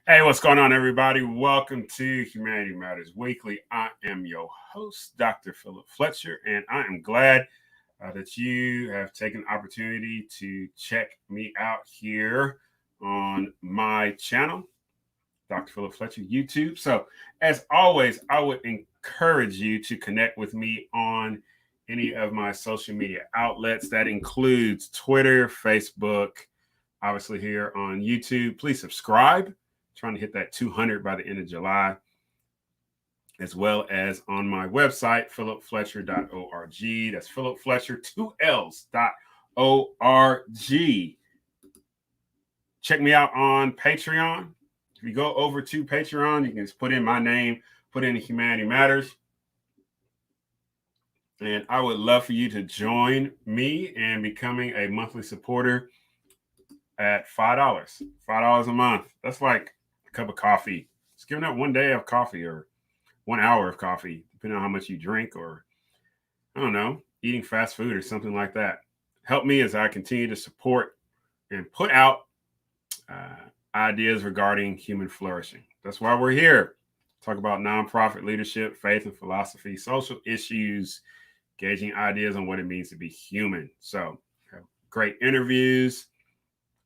Hey, what's going on, everybody? Welcome to Humanity Matters Weekly. I am your host, Dr. Philip Fletcher, and I am glad that you have taken the opportunity to check me out here on my channel, Dr. Philip Fletcher, YouTube. So, as always, I would encourage you to connect with me on any of my social media outlets. That includes Twitter, Facebook, obviously here on YouTube. Please subscribe. Trying to hit that 200 by the end of July, as well as on my website, philipfletcher.org. That's philipfletcher2ls.org. Check me out on Patreon. If you go over to Patreon, you can just put in my name, put in Humanity Matters. And I would love for you to join me in becoming a monthly supporter at $5. $5 a month. That's like cup of coffee. It's giving up one day of coffee or 1 hour of coffee, depending on how much you drink, or I don't know, eating fast food or something like that. Help me as I continue to support and put out ideas regarding human flourishing. That's why we're here. Talk about nonprofit leadership, faith and philosophy, social issues, gauging ideas on what it means to be human. So great interviews.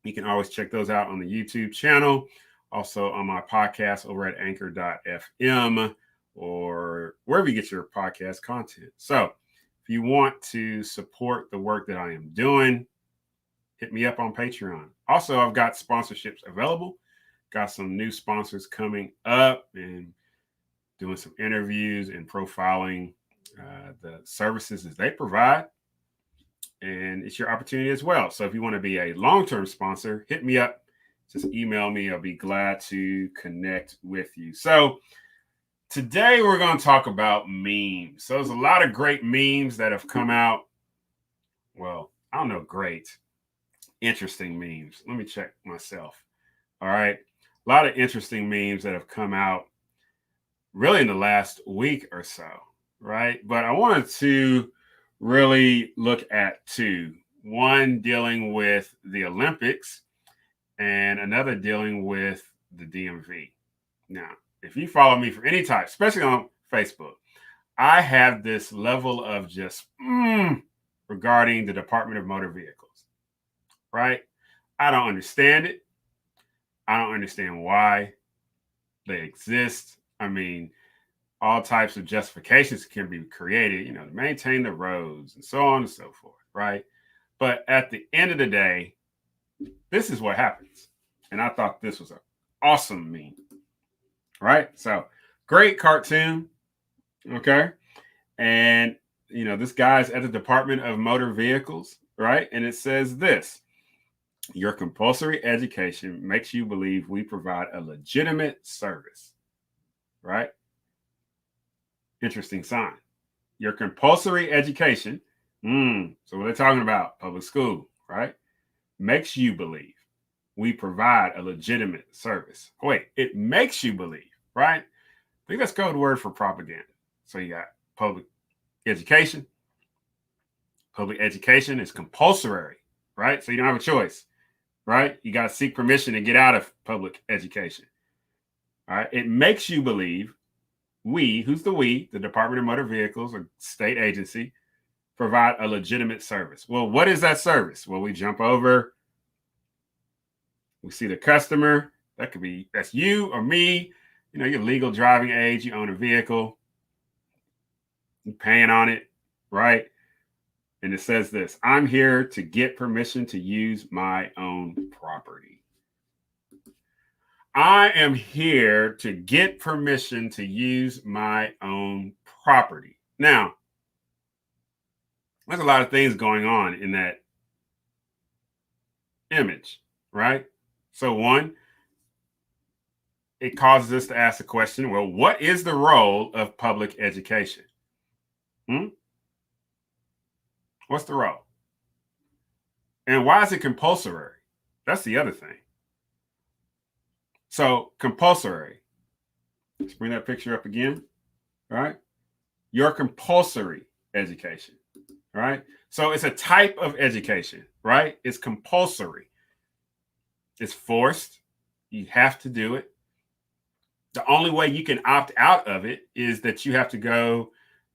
You can always check those out on the YouTube channel. Also on my podcast over at anchor.fm or wherever you get your podcast content. So if you want to support the work that I am doing, hit me up on Patreon. Also, I've got sponsorships available. Got some new sponsors coming up and doing some interviews and profiling the services that they provide. And it's your opportunity as well. So if you want to be a long-term sponsor, hit me up. Just email me. I'll be glad to connect with you. So today we're going to talk about memes. So there's a lot of great memes that have come out. Well, I don't know, great. Interesting memes. Let me check myself. All right. A lot of interesting memes that have come out really in the last week or so. Right. But I wanted to really look at two. One dealing with the Olympics and another dealing with the DMV. Now, if you follow me for any type, especially on Facebook, I have this level of just regarding the Department of Motor Vehicles, right? I don't understand it. I don't understand why they exist. I mean, all types of justifications can be created, to maintain the roads and so on and so forth, right? But at the end of the day, this is what happens. And I thought this was an awesome meme, right? So great cartoon, okay? And, this guy's at the Department of Motor Vehicles, right? And it says this: your compulsory education makes you believe we provide a legitimate service, right? Interesting sign. Your compulsory education, so what they're talking about, public school, right? Makes you believe we provide a legitimate service. Wait, it makes you believe, right? I think that's code word for propaganda. So you got public education. Public education is compulsory, right? So you don't have a choice, right? You got to seek permission to get out of public education. All right. It makes you believe we, who's the we, the Department of Motor Vehicles, a state agency, provide a legitimate service. Well, what is that service? Well, we jump over. We see the customer. That's you or me. Your legal driving age. You own a vehicle. You're paying on it, right? And it says this: I'm here to get permission to use my own property. I am here to get permission to use my own property. Now, there's a lot of things going on in that image, right? So one, it causes us to ask the question, well, what is the role of public education? What's the role? And why is it compulsory? That's the other thing. So compulsory. Let's bring that picture up again. All right. Your compulsory education. All right. So it's a type of education, right? It's compulsory. It's forced. You have to do it. The only way you can opt out of it is that you have to go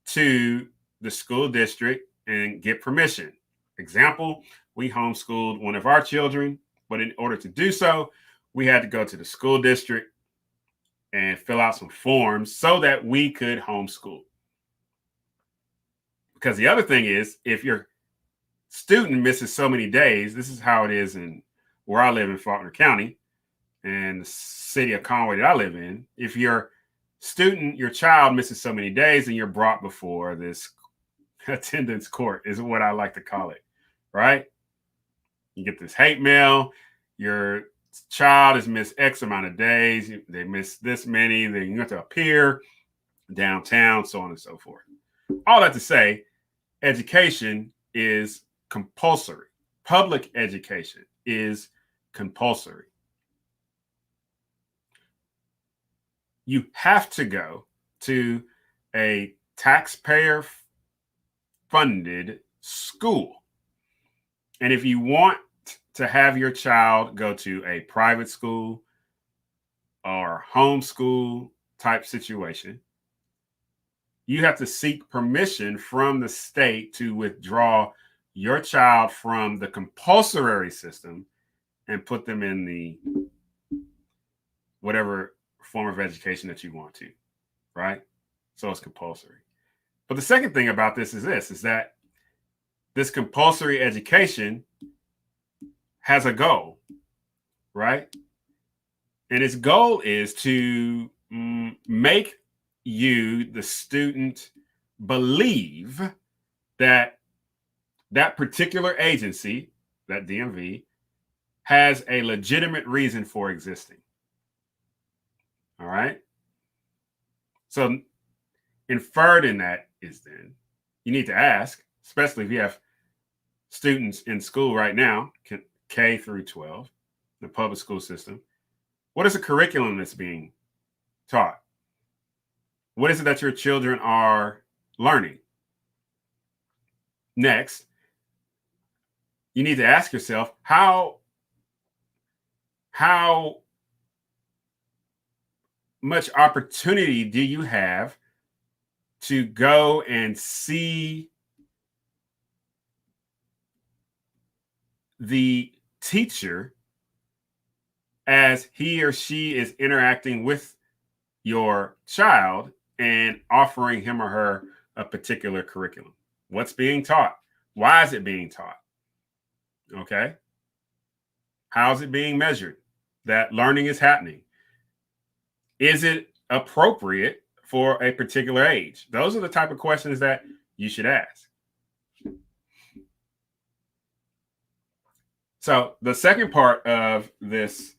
to the school district and get permission. Example, we homeschooled one of our children, but in order to do so, we had to go to the school district and fill out some forms so that we could homeschool. Because the other thing is, if your student misses so many days, this is how it is in where I live in Faulkner County and the city of Conway that I live in. If your student, your child misses so many days, and you're brought before this attendance court, is what I like to call it, right? You get this hate mail, your child has missed X amount of days, they missed this many, then you have to appear downtown, so on and so forth. All that to say, education is compulsory. Public education is compulsory. You have to go to a taxpayer funded school. And if you want to have your child go to a private school or homeschool type situation, you have to seek permission from the state to withdraw your child from the compulsory system and put them in the whatever form of education that you want to, right? So it's compulsory. But the second thing about this is that this compulsory education has a goal, right? And its goal is to make you, the student, believe that that particular agency, that DMV, has a legitimate reason for existing. All right. So inferred in that is then you need to ask, especially if you have students in school right now, K through 12, the public school system, what is the curriculum that's being taught? What is it that your children are learning? Next, you need to ask yourself, how much opportunity do you have to go and see the teacher as he or she is interacting with your child and offering him or her a particular curriculum? What's being taught? Why is it being taught? Okay. How's it being measured that learning is happening? Is it appropriate for a particular age? Those are the type of questions that you should ask. So the second part of this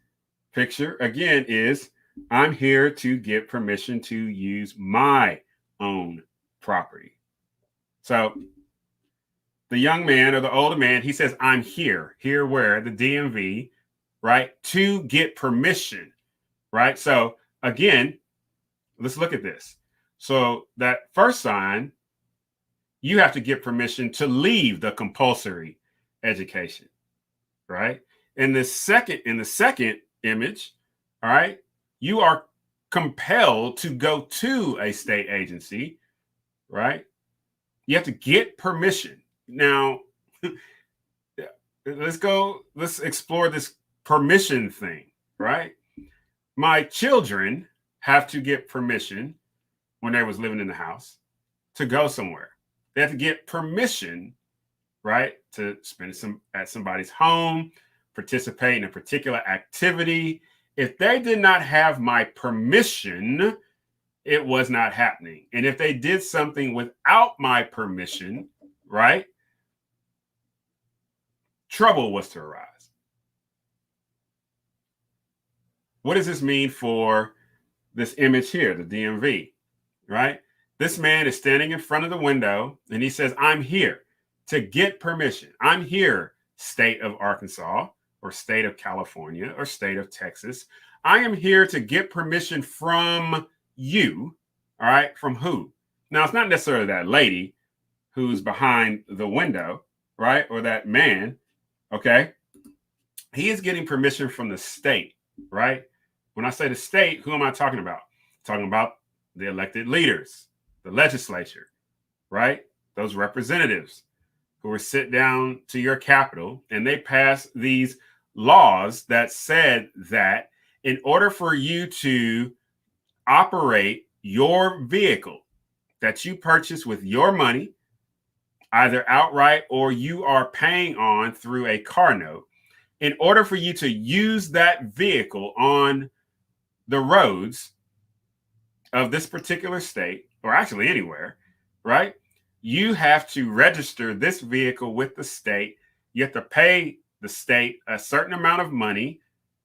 picture, again, is I'm here to get permission to use my own property. So the young man or the older man, he says, I'm here where? The DMV, right? To get permission, right? So again, let's look at this. So that first sign, you have to get permission to leave the compulsory education, right? In the second image, all right, you are compelled to go to a state agency, right? You have to get permission. Now, let's explore this permission thing, right? My children have to get permission when they was living in the house to go somewhere. They have to get permission, right, to spend some at somebody's home, participate in a particular activity. If they did not have my permission, it was not happening. And if they did something without my permission, right, trouble was to arise. what does this mean for this image here, the DMV, right? This man is standing in front of the window and he says, I'm here to get permission. I'm here, state of Arkansas or state of California or state of Texas. I am here to get permission from you. All right. From who? Now, it's not necessarily that lady who's behind the window, right? Or that man. Okay. He is getting permission from the state, right? When I say the state, who am I talking about? I'm talking about the elected leaders, the legislature, right? Those representatives who will sit down to your capital and they pass these laws that said that in order for you to operate your vehicle that you purchase with your money, either outright or you are paying on through a car note, in order for you to use that vehicle on the roads of this particular state, or actually anywhere, right? You have to register this vehicle with the state. You have to pay the state a certain amount of money,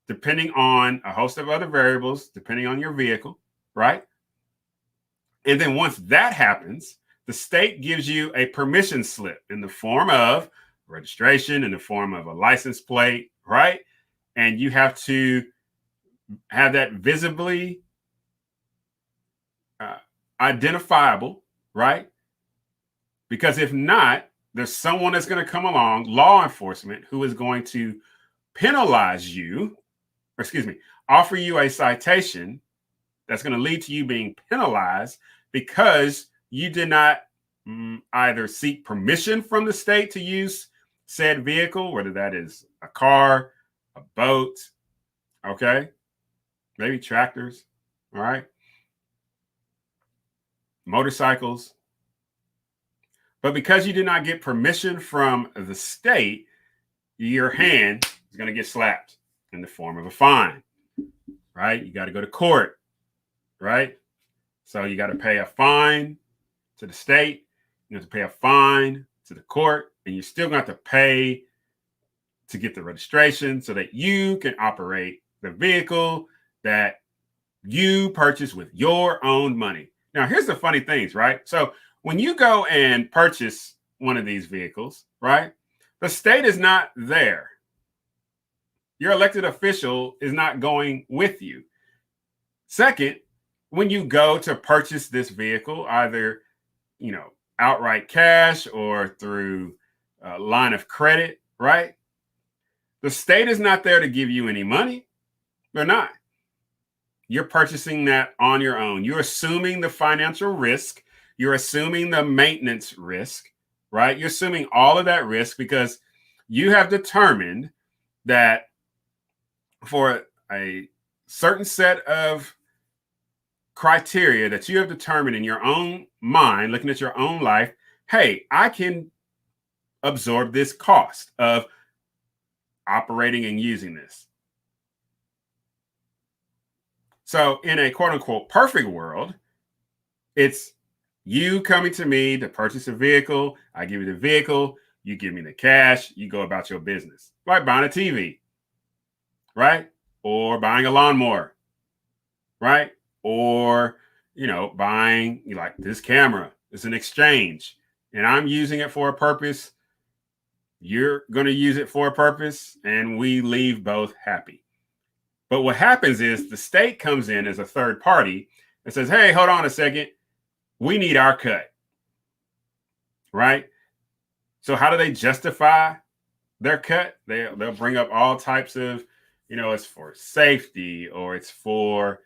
depending on a host of other variables, depending on your vehicle, right? And then once that happens, the state gives you a permission slip in the form of registration, in the form of a license plate, right? And you have to have that visibly identifiable, right? Because if not, there's someone that's going to come along, law enforcement, who is going to penalize you, or excuse me, offer you a citation that's going to lead to you being penalized because you did not either seek permission from the state to use said vehicle, whether that is a car, a boat, okay, maybe tractors, all right, motorcycles. But because you did not get permission from the state, your hand is going to get slapped in the form of a fine, right? You got to go to court, right? So you got to pay a fine to the state. You have to pay a fine to the court, and you're still going to have to pay to get the registration so that you can operate the vehicle that you purchase with your own money. Now, here's the funny things, right? So when you go and purchase one of these vehicles, right, the state is not there. Your elected official is not going with you. Second, when you go to purchase this vehicle, either, outright cash or through a line of credit, right? The state is not there to give you any money. They're not. You're purchasing that on your own. You're assuming the financial risk. You're assuming the maintenance risk, right? You're assuming all of that risk because you have determined that for a certain set of criteria that you have determined in your own mind, looking at your own life, hey, I can absorb this cost of operating and using this. So in a quote unquote perfect world, it's you coming to me to purchase a vehicle. I give you the vehicle. You give me the cash. You go about your business, like buying a TV, right? Or buying a lawnmower, right? Or, buying like this camera. It's an exchange and I'm using it for a purpose. You're going to use it for a purpose and we leave both happy. But what happens is the state comes in as a third party and says, hey, hold on a second. We need our cut, right? So how do they justify their cut? They'll bring up all types of, it's for safety or it's for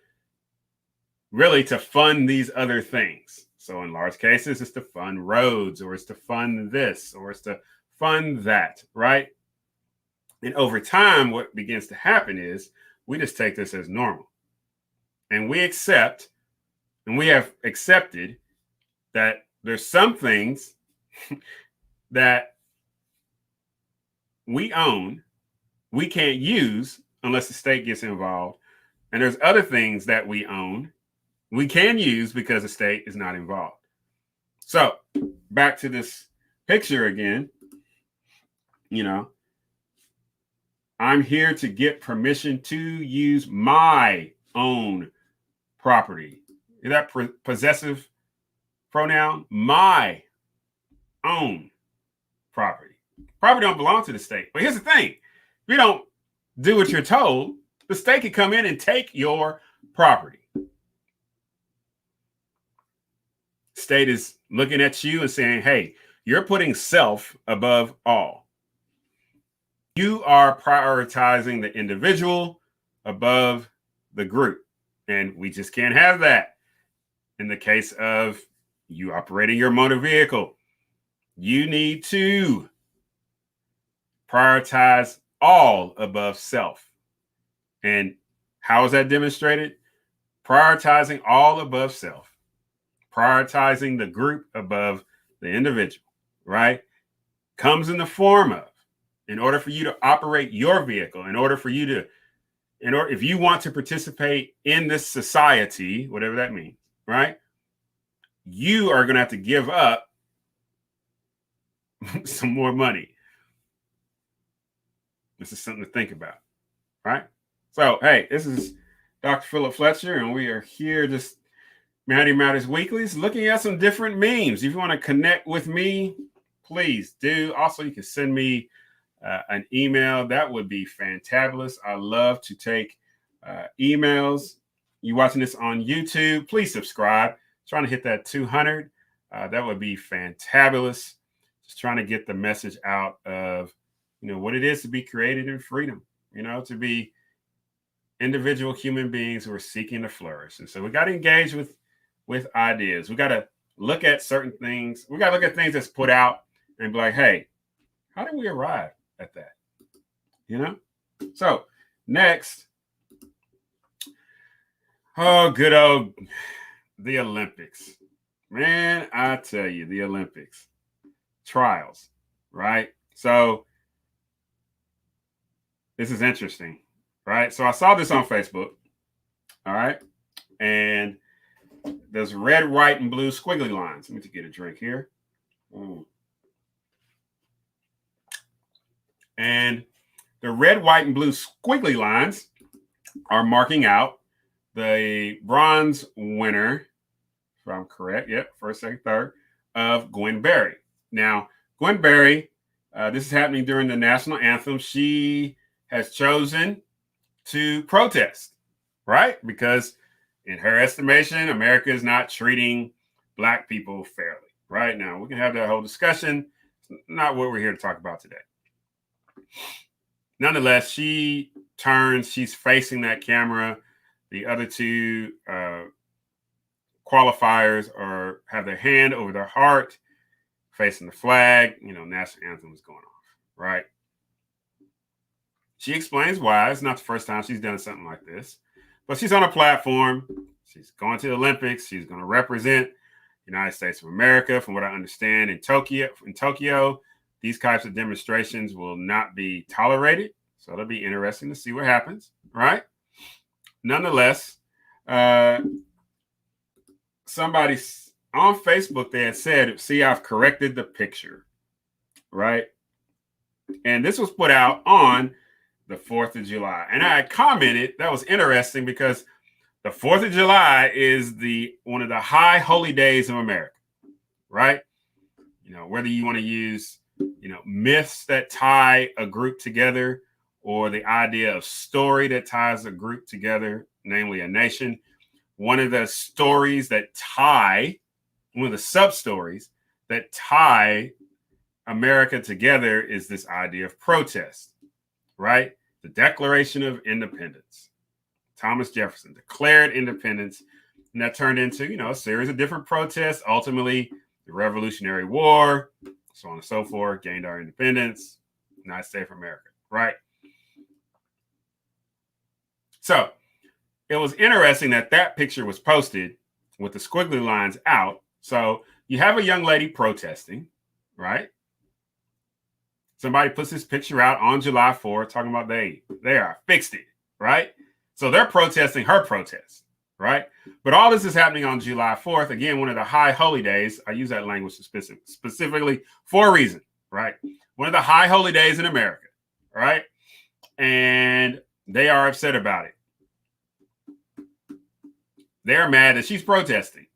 really to fund these other things. So in large cases, it's to fund roads or it's to fund this or it's to fund that, right? And over time, what begins to happen is we just take this as normal. And we accept, and we have accepted that there's some things that we own, we can't use unless the state gets involved. And there's other things that we own, we can use because the state is not involved. So back to this picture again, I'm here to get permission to use my own property. Is that possessive pronoun? My own property. Property don't belong to the state. But here's the thing. If you don't do what you're told, the state can come in and take your property. State is looking at you and saying, hey, you're putting self above all. You are prioritizing the individual above the group. And we just can't have that. In the case of you operating your motor vehicle, you need to prioritize all above self. And how is that demonstrated? Prioritizing all above self. Prioritizing the group above the individual, right? Comes in the form of, in order for you to operate your vehicle, in order for you to, if you want to participate in this society, whatever that means, right? You are going to have to give up some more money. This is something to think about, right? So, hey, this is Dr. Philip Fletcher, and we are here just Matty Matters Weeklies, looking at some different memes. If you want to connect with me, please do. Also, you can send me an email. That would be fantabulous. I love to take emails. You watching this on YouTube, please subscribe. Trying to hit that 200. That would be fantabulous. Just trying to get the message out of, what it is to be created in freedom, to be individual human beings who are seeking to flourish. And so we got to engage with ideas. We got to look at certain things. We got to look at things that's put out and be like, hey, how did we arrive at that? So next, good old the Olympics. Man, I tell you, the Olympics trials, right? So this is interesting, right? So I saw this on Facebook, all right? And there's red, white, and blue squiggly lines. Let me just get a drink here. And the red, white, and blue squiggly lines are marking out the bronze winner, if I'm correct, first, second, third, of Gwen Berry. Now, Gwen Berry, this is happening during the national anthem. She has chosen to protest, right? Because in her estimation, America is not treating Black people fairly, right? Now, we can have that whole discussion. It's not what we're here to talk about today. Nonetheless, she's facing that camera. The other two qualifiers have their hand over their heart, facing the flag. National anthem is going off, right? She explains why. It's not the first time she's done something like this, but she's on a platform. She's going to the Olympics. She's going to represent the United States of America. From what I understand, in Tokyo, these types of demonstrations will not be tolerated. So it'll be interesting to see what happens, right? Nonetheless, somebody on Facebook, they had said, see, I've corrected the picture, right? And this was put out on the 4th of July. And I commented, that was interesting because the 4th of July is one of the high holy days of America, right? Whether you want to use, myths that tie a group together or the idea of story that ties a group together, namely a nation. One of the stories that one of the sub-stories that tie America together is this idea of protest, right? The Declaration of Independence. Thomas Jefferson declared independence, and that turned into, a series of different protests. Ultimately, the Revolutionary War, so on and so forth, gained our independence, United States of America, right? So it was interesting that picture was posted with the squiggly lines out. So you have a young lady protesting, right? Somebody puts this picture out on July 4th talking about they are fixed it, right? So they're protesting her protest, right? But all this is happening on July 4th. Again, one of the high holy days. I use that language specifically for a reason, right? One of the high holy days in America, right? and they are upset about it. They're mad that she's protesting.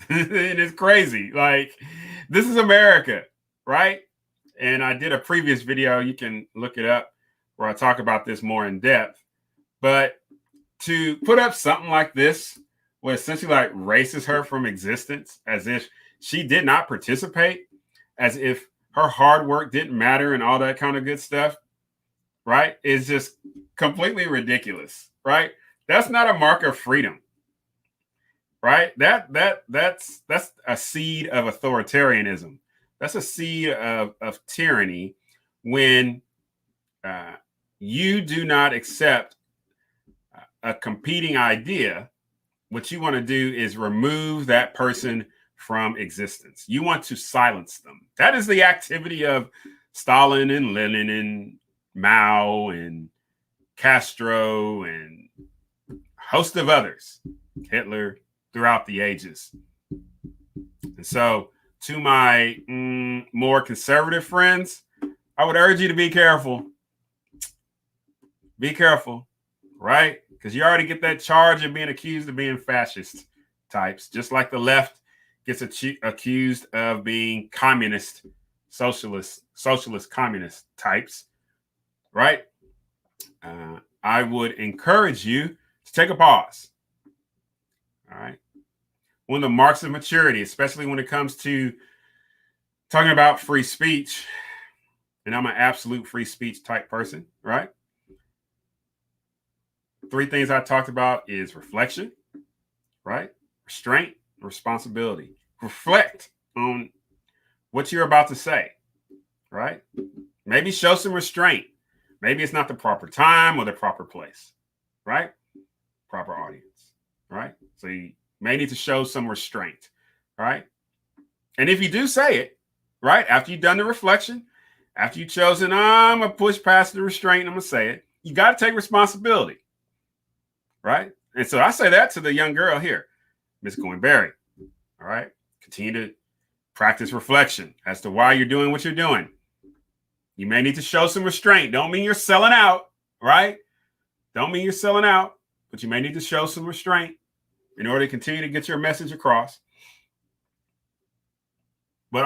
And it's crazy. Like, this is America, right? And I did a previous video. You can look it up where I talk about this more in depth. But to put up something like this would essentially like erases her from existence, as if she did not participate, as if her hard work didn't matter and all that kind of good stuff, right? Is just completely ridiculous, right? That's not a mark of freedom. Right? That's a seed of authoritarianism. That's a seed of tyranny when you do not accept a competing idea. What you want to do is remove that person from existence. You want to silence them. That is the activity of Stalin and Lenin and Mao and Castro and a host of others, Hitler, throughout the ages. And so to my more conservative friends, I would urge you to be careful. Be careful, right? Because you already get that charge of being accused of being fascist types, just like the left gets accused of being communist, socialist, communist types, right? I would encourage you to take a pause. All right. One of the marks of maturity, especially when it comes to talking about free speech, and I'm an absolute free speech type person, right? 3 things I talked about is reflection, right? Restraint, responsibility. Reflect on what you're about to say, right? Maybe show some restraint. Maybe it's not the proper time or the proper place, right? Proper audience, right? So you may need to show some restraint, right? And if you do say it, right, after you've done the reflection, after you've chosen, I'm going to push past the restraint, I'm going to say it, you got to take responsibility, right? And so I say that to the young girl here, Miss Gwen Berry, all right? Continue to practice reflection as to why you're doing what you're doing. You may need to show some restraint. Don't mean you're selling out, right? Don't mean you're selling out, but you may need to show some restraint in order to continue to get your message across. But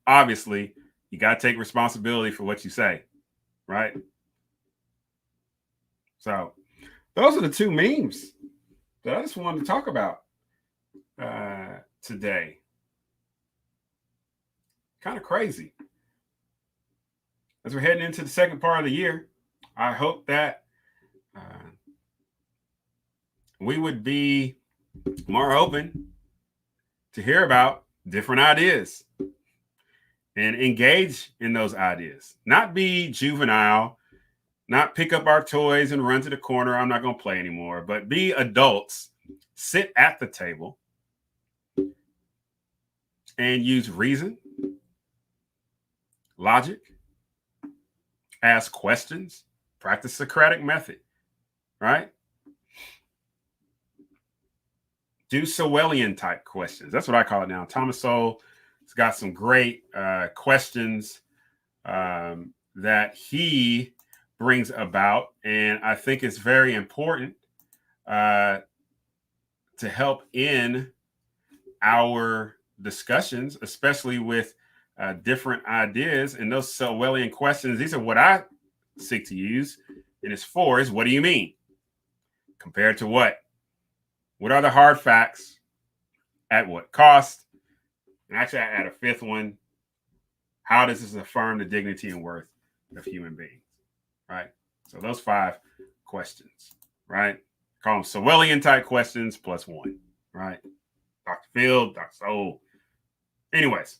obviously, you got to take responsibility for what you say, right? So those are the 2 memes that I just wanted to talk about today. Kind of crazy. As we're heading into the second part of the year, I hope that we would be more open to hear about different ideas and engage in those ideas. Not be juvenile, not pick up our toys and run to the corner. I'm not going to play anymore, but be adults, sit at the table and use reason, logic, ask questions, practice Socratic method, right? Do Sowellian type questions. That's what I call it now. Thomas Sowell has got some great questions that he brings about. And I think it's very important to help in our discussions, especially with different ideas. And those Sowellian questions, these are what I seek to use. And it's 4 is, what do you mean? Compared to what? What are the hard facts? At what cost? And actually, I add a 5th one. How does this affirm the dignity and worth of human beings? Right? So those 5 questions, right? Call them Sowellian type questions plus 1, right? Dr. Field, Dr. Sowell. Anyways,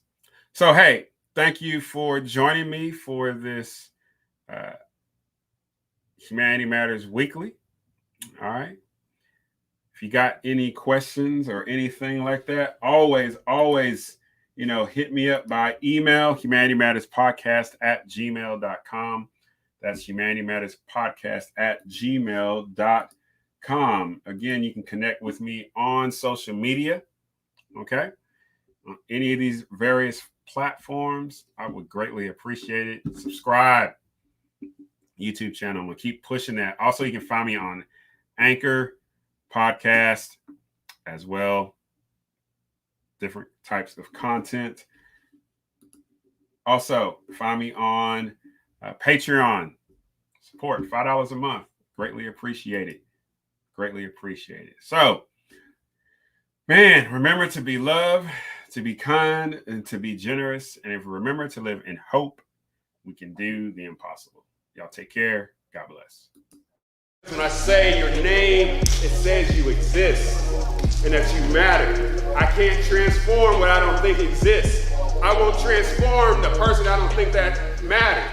so hey, thank you for joining me for this Humanity Matters Weekly. All right. If you got any questions or anything like that, always, hit me up by email, humanitymatterspodcast@gmail.com. That's humanitymatterspodcast@gmail.com. Again, you can connect with me on social media. Okay. On any of these various platforms, I would greatly appreciate it. Subscribe. YouTube channel. I'm going to keep pushing that. Also, you can find me on Anchor podcast as well. Different types of content. Also, find me on Patreon. Support $5 a month. Greatly appreciated. Greatly appreciated. So, man, remember to be loved, to be kind, and to be generous. And if we remember to live in hope, we can do the impossible. Y'all take care. God bless. When I say your name, it says you exist and that you matter. I can't transform what I don't think exists. I won't transform the person I don't think that matters.